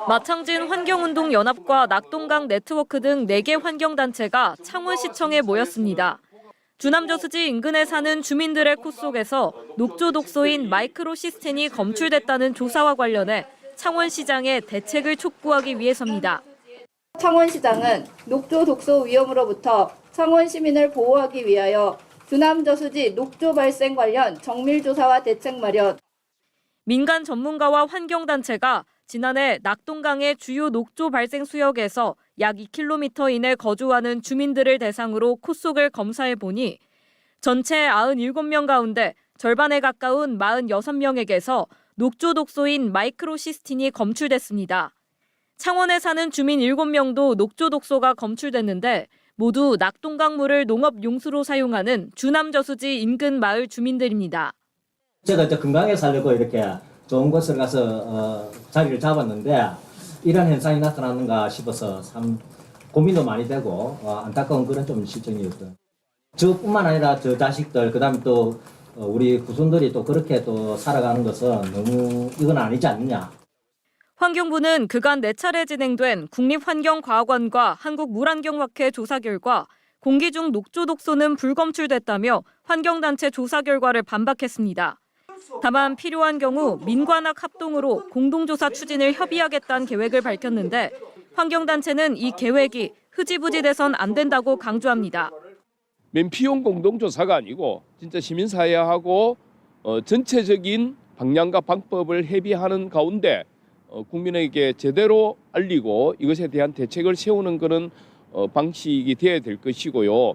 마창진 환경운동연합과 낙동강 네트워크 등 4개 환경단체가 창원시청에 모였습니다. 주남저수지 인근에 사는 주민들의 코 속에서 녹조 독소인 마이크로시스틴이 검출됐다는 조사와 관련해 창원시장에 대책을 촉구하기 위해서입니다. 창원시장은 녹조 독소 위험으로부터 창원 시민을 보호하기 위하여 주남저수지 녹조 발생 관련 정밀조사와 대책 마련. 민간 전문가와 환경단체가 지난해 낙동강의 주요 녹조 발생 수역에서 약 2km 이내 거주하는 주민들을 대상으로 코 속을 검사해 보니 전체 97명 가운데 절반에 가까운 46명에게서 녹조 독소인 마이크로시스틴이 검출됐습니다. 창원에 사는 주민 7명도 녹조 독소가 검출됐는데 모두 낙동강 물을 농업 용수로 사용하는 주남저수지 인근 마을 주민들입니다. 제가 건강하게 살려고 이렇게 좋은 곳을 가서 자리를 잡았는데 이런 현상이 나타나는가 싶어서 참 고민도 많이 되고 안타까운 그런 좀 실정이었던. 저뿐만 아니라 저 자식들 그다음에 또 우리 후손들이 또 그렇게 또 살아가는 것은 너무 이건 아니지 않느냐. 환경부는 그간 4차례 진행된 국립환경과학원과 한국물환경학회 조사 결과 공기 중 녹조 독소는 불검출됐다며 환경단체 조사 결과를 반박했습니다. 다만 필요한 경우 민관학 합동으로 공동조사 추진을 협의하겠다는 계획을 밝혔는데 환경단체는 이 계획이 흐지부지 돼선 안 된다고 강조합니다. 맨피용 공동조사가 아니고 진짜 시민사회하고 전체적인 방향과 방법을 협의하는 가운데 국민에게 제대로 알리고 이것에 대한 대책을 세우는 그런 방식이 되어야 될 것이고요.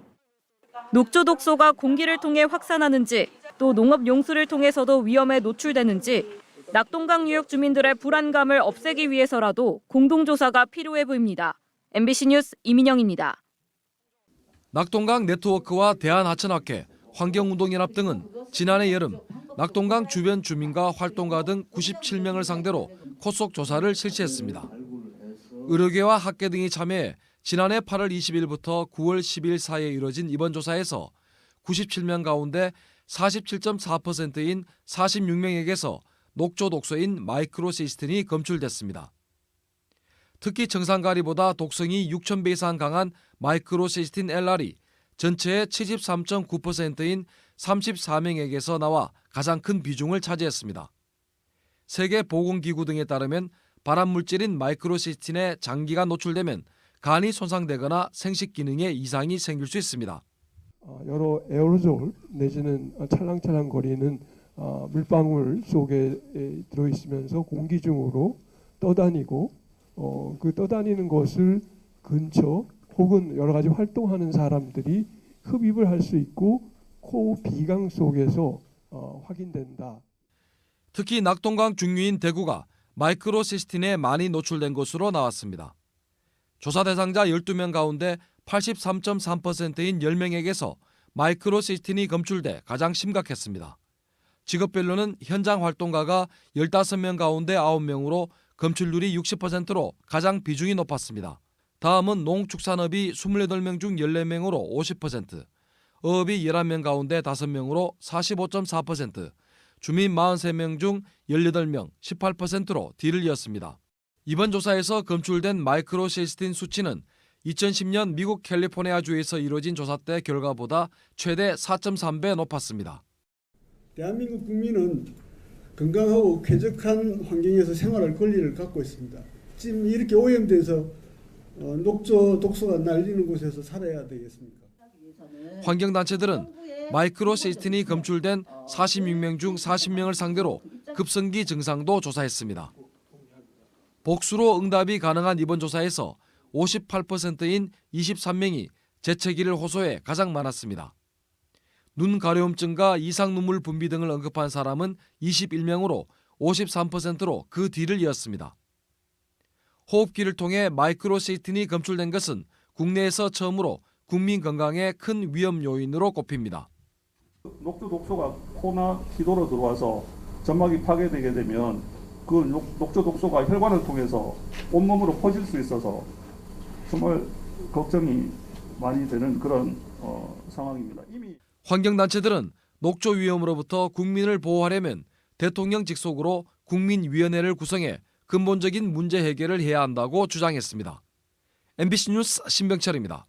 녹조 독소가 공기를 통해 확산하는지 또 농업 용수를 통해서도 위험에 노출되는지 낙동강 유역 주민들의 불안감을 없애기 위해서라도 공동조사가 필요해 보입니다. MBC 뉴스 이민영입니다. 낙동강 네트워크와 대한하천학회, 환경운동연합 등은 지난해 여름 낙동강 주변 주민과 활동가 등 97명을 상대로 코 속 조사를 실시했습니다. 의료계와 학계 등이 참여해 지난해 8월 20일부터 9월 10일 사이에 이뤄진 이번 조사에서 97명 가운데 47.4%인 46명에게서 녹조 독소인 마이크로시스틴이 검출됐습니다. 특히 정상가리보다 독성이 6,000배 이상 강한 마이크로시스틴 LR이 전체의 73.9%인 34명에게서 나와 가장 큰 비중을 차지했습니다. 세계보건기구 등에 따르면 발암물질인 마이크로시스틴에 장기간 노출되면 간이 손상되거나 생식 기능에 이상이 생길 수 있습니다. 여러 에어로졸 내지는 찰랑찰랑거리는 물방울 속에 들어있으면서 공기 중으로 떠다니고 그 떠다니는 것을 근처 혹은 여러 가지 활동하는 사람들이 흡입을 할 수 있고 코 비강 속에서 확인된다. 특히 낙동강 중류인 대구가 마이크로시스틴에 많이 노출된 것으로 나왔습니다. 조사 대상자 12명 가운데 83.3%인 10명에게서 마이크로시스틴이 검출돼 가장 심각했습니다. 직업별로는 현장 활동가가 15명 가운데 9명으로 검출률이 60%로 가장 비중이 높았습니다. 다음은 농축산업이 28명 중 14명으로 50%, 어업이 11명 가운데 5명으로 45.4%, 주민 43명 중 18명 18%로 뒤를 이었습니다. 이번 조사에서 검출된 마이크로시스틴 수치는 2010년 미국 캘리포니아주에서 이뤄진 조사 때 결과보다 최대 4.3배 높았습니다. 대한민국 국민은 건강하고 쾌적한 환경에서 생활할 권리를 갖고 있습니다. 지금 이렇게 오염돼서 녹조 독소가 날리는 곳에서 살아야 되겠습니까? 환경단체들은 마이크로시스틴이 검출된 46명 중 40명을 상대로 급성기 증상도 조사했습니다. 복수로 응답이 가능한 이번 조사에서 58%인 23명이 재채기를 호소해 가장 많았습니다. 눈 가려움증과 이상 눈물 분비 등을 언급한 사람은 21명으로 53%로 그 뒤를 이었습니다. 호흡기를 통해 마이크로시스틴이 검출된 것은 국내에서 처음으로 국민 건강에 큰 위험 요인으로 꼽힙니다. 녹조 독소가 코나 기도로 들어와서 점막이 파괴되게 되면 그 녹조 독소가 혈관을 통해서 온몸으로 퍼질 수 있어서 정말 걱정이 많이 되는 그런 상황입니다. 이미 환경단체들은 녹조 위험으로부터 국민을 보호하려면 대통령 직속으로 국민위원회를 구성해 근본적인 문제 해결을 해야 한다고 주장했습니다. MBC 뉴스 신병철입니다.